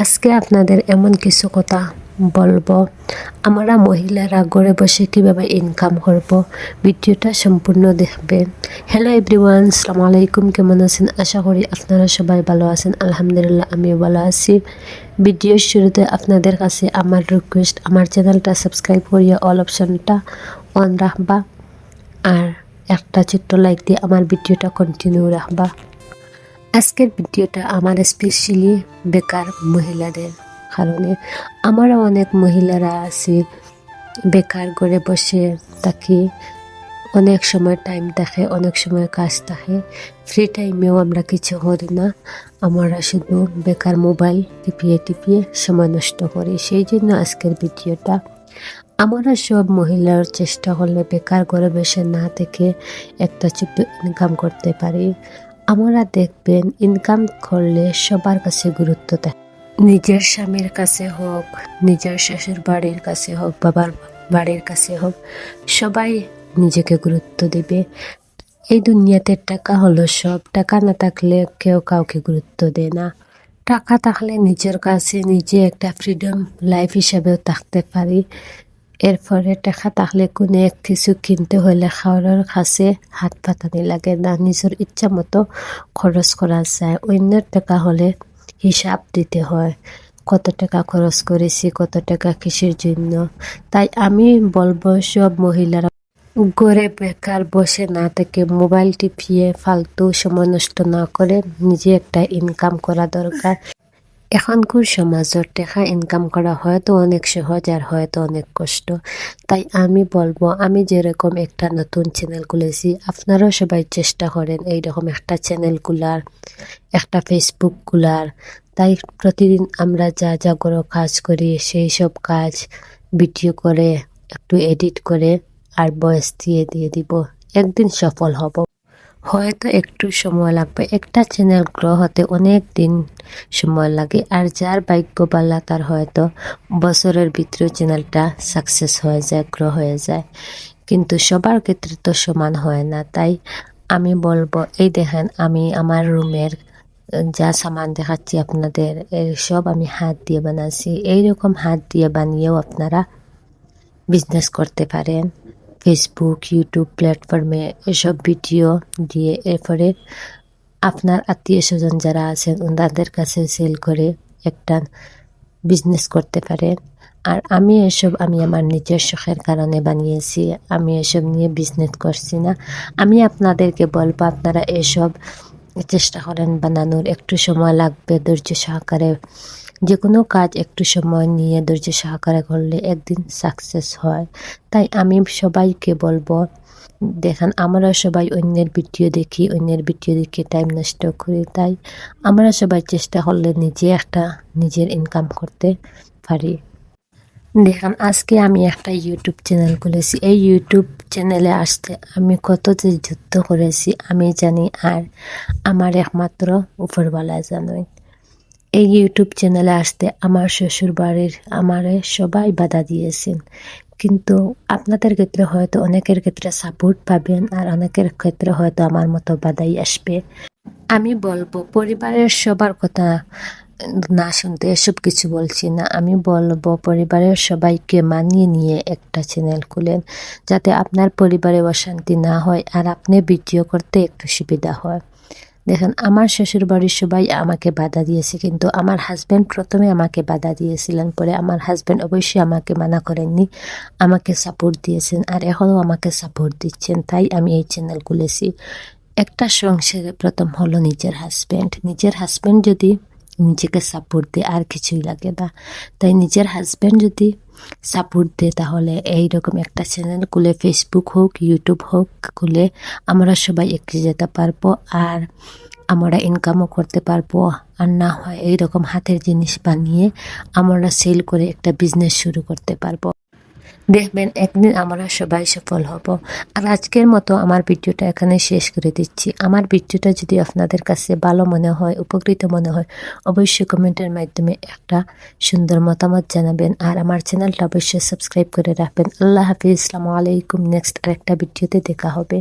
আজকে আপনাদের এমন কিছু কথা বলবো, আমরা মহিলারা ঘরে বসে কিভাবে ইনকাম করব। ভিডিওটা সম্পূর্ণ দেখবেন। হ্যালো এভরিওয়ান, আসসালামু আলাইকুম। কেমন আছেন? আশা করি আপনারা সবাই ভালো আছেন। আলহামদুলিল্লাহ, আমিও ভালো আছি। ভিডিওর শুরুতে আপনাদের কাছে আমার রিকোয়েস্ট, আমার চ্যানেলটা সাবস্ক্রাইব করিয়া অল অপশনটা অন রাখবা আর একটা ছোট্ট লাইক দিয়ে আমার ভিডিওটা কন্টিনিউ রাখবা। আজকের ভিডিওটা আমার স্পেশালি বেকার মহিলাদের কারণে। আমারও অনেক মহিলারা আছে বেকার ঘরে বসে থাকি, অনেক সময় টাইম থাকে, অনেক সময় কাজ থাকে, ফ্রি টাইমেও আমরা কিছু করি না, আমরা শুধু বেকার মোবাইল টিপিয়ে সময় নষ্ট করি। সেই জন্য আজকের ভিডিওটা। আমরা সব মহিলার চেষ্টা করলে বেকার ঘরে বসে না থেকে একটা ছোট্ট ইনকাম করতে পারি। আমরা দেখবেন ইনকাম করলে সবার কাছে গুরুত্ব দেয়, নিজের স্বামীর কাছে হোক, নিজের শ্বশুর বাড়ির কাছে হোক, বাবার বাড়ির কাছে হোক, সবাই নিজেকে গুরুত্ব দিবে। এই দুনিয়াতে টাকা হলো সব, টাকা না থাকলে কেউ কাউকে গুরুত্ব দেয় না। টাকা থাকলে নিজের কাছে নিজে একটা ফ্রিডম লাইফ হিসাবেও থাকতে পারি। এরপরে টাকা থাকলে কোনো এক কিছু কিনতে হলে খাওয়ার কাছে হাত পাতানি লাগে না, নিজের ইচ্ছা মতো খরচ করা যায়। অন্যের টাকা হলে হিসাব দিতে হয়, কত টাকা খরচ করেছি, কত টাকা কিসের জন্য। তাই আমি বলবো সব মহিলারা ঘরে বেকার বসে না থেকে মোবাইল টিপিয়ে ফালতু সময় নষ্ট না করে নিজে একটা ইনকাম করা দরকার। এখনকার সমাজের টাকা ইনকাম করা হয়তো অনেক সহজ আর হয়তো অনেক কষ্ট। তাই আমি বলবো, আমি যেরকম একটা নতুন চ্যানেল খুলেছি, আপনারাও সবাই চেষ্টা করেন এইরকম একটা চ্যানেল খোলার, একটা ফেসবুক খোলার। তাই প্রতিদিন আমরা যা যা করে কাজ করি সেই সব কাজ ভিডিও করে একটু এডিট করে আর ভয়েস দিয়ে দিব। একদিন সফল হব। হয়তো একটু সময় লাগবে, একটা চ্যানেল গ্রো হতে অনেক দিন সময় লাগে। আর যার ভাগ্য ভালো তার হয়তো বছরের ভিতরে চ্যানেলটা সাকসেস হয়ে যায়, গ্রো হয়ে যায়। কিন্তু সবার ক্ষেত্রে তো সমান হয় না। তাই আমি বলবো, এই দেখেন আমি আমার রুমের যা সামান দেখাচ্ছি আপনাদের, এই সব আমি হাত দিয়ে বানাচ্ছি। এইরকম হাত দিয়ে বানিয়েও আপনারা বিজনেস করতে পারেন ফেসবুক, ইউটিউব প্ল্যাটফর্মে এসব ভিডিও দিয়ে। এরপরে আপনার আত্মীয় স্বজন যারা আছেন ওনাদের কাছে সেল করে একটা বিজনেস করতে পারেন। আর আমি আমার নিজের শখের কারণে বানিয়েছি, আমি এসব নিয়ে বিজনেস করছি না। আমি আপনাদেরকে বলবো, আপনারা এসব চেষ্টা করেন বানানোর। একটু সময় লাগবে, ধৈর্য সহকারে যে কোনো কাজ একটু সময় নিয়ে ধৈর্য সহকারে করলে একদিন সাকসেস হয়। তাই আমি সবাইকে বলবো, দেখেন আমরা সবাই অন্যের ভিডিও দেখি, অন্যের ভিডিও দেখে টাইম নষ্ট করি। তাই আমরা সবাই চেষ্টা করলে নিজের ইনকাম করতে পারি। দেখেন আজকে আমি একটা ইউটিউব চ্যানেল খুলেছি। এই ইউটিউব চ্যানেলে আসতে আমি কত যে যুদ্ধ করেছি আমি জানি, আর আমার একমাত্র উপরওয়ালা জানেন। এই ইউটিউব চ্যানেলে আসতে আমার শ্বশুর বাড়ির আমারে সবাই বাধা দিয়েছেন। কিন্তু আপনাদের ক্ষেত্রে হয়তো অনেকের ক্ষেত্রে সাপোর্ট পাবেন আর অনেকের ক্ষেত্রে হয়তো আমার মতো বাধাই আসবে। আমি বলবো পরিবারের সবার কথা না শুনতে এসব কিছু বলছি না। আমি বলবো পরিবারের সবাইকে মানিয়ে নিয়ে একটা চ্যানেল খুলেন, যাতে আপনার পরিবারে অশান্তি না হয় আর আপনি ভিডিও করতে একটু সুবিধা হয়। দেখেন আমার শ্বশুর বাড়ির সবাই আমাকে বাধা দিয়েছে, কিন্তু আমার হাজব্যান্ড প্রথমে আমাকে বাধা দিয়েছিলেন, পরে আমার হাজব্যান্ড অবশ্যই আমাকে মানা করেননি, আমাকে সাপোর্ট দিয়েছেন আর এখনও আমাকে সাপোর্ট দিচ্ছেন। তাই আমি এই চ্যানেল খুলেছি। একটা সংসারে প্রথম হলো নিজের হাজব্যান্ড যদি নিজেকে সাপোর্ট দেয় আর কিছুই লাগে না। তাই নিজের হাজব্যান্ড যদি সাপোর্ট দেয় তাহলে এইরকম একটা চ্যানেল খুলে, ফেসবুক হোক ইউটিউব হোক খুলে আমরা সবাই এগিয়ে যেতে পারবো আর আমরা ইনকামও করতে পারবো। আর না হয় এইরকম হাতের জিনিস বানিয়ে আমরা সেল করে একটা বিজনেস শুরু করতে পারবো। দেখবেন একদিন আমরা সবাই সফল হব। আর আজকের মতো আমার ভিডিওটা এখানে শেষ করে দিচ্ছি। আমার ভিডিওটা যদি আপনাদের কাছে ভালো মনে হয়, উপকৃত মনে হয়, অবশ্যই কমেন্টের মাধ্যমে একটা সুন্দর মতামত জানাবেন আর আমার চ্যানেলটা অবশ্যই সাবস্ক্রাইব করে রাখবেন। আল্লাহ হাফিজ, আসসালামু আলাইকুম। নেক্সট আরেকটা ভিডিওতে দেখা হবে।